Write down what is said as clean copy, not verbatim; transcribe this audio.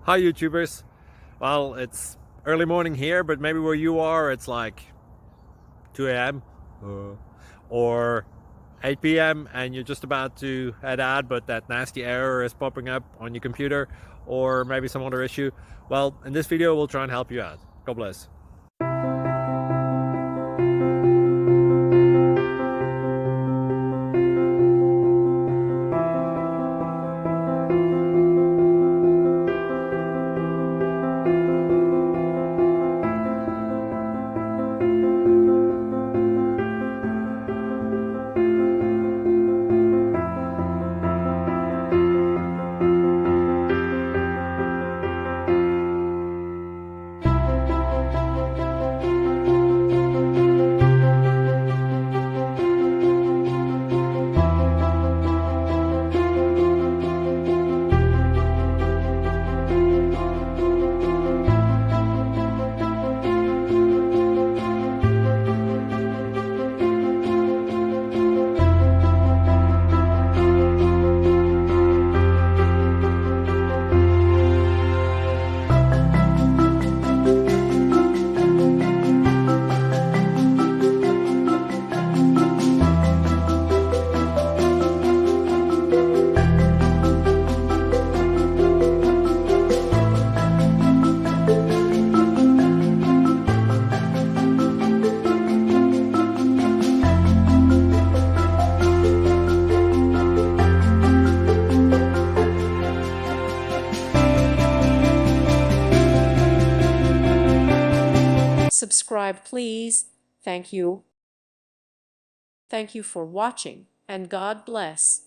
Hi YouTubers. Well, it's early morning here, but maybe where you are it's like 2 a.m. Or 8 p.m. and you're just about to head out, but that nasty error is popping up on your computer, or maybe some other issue. Well, in this video we'll try and help you out. God bless. Subscribe, please. Thank you. Thank you for watching, and God bless.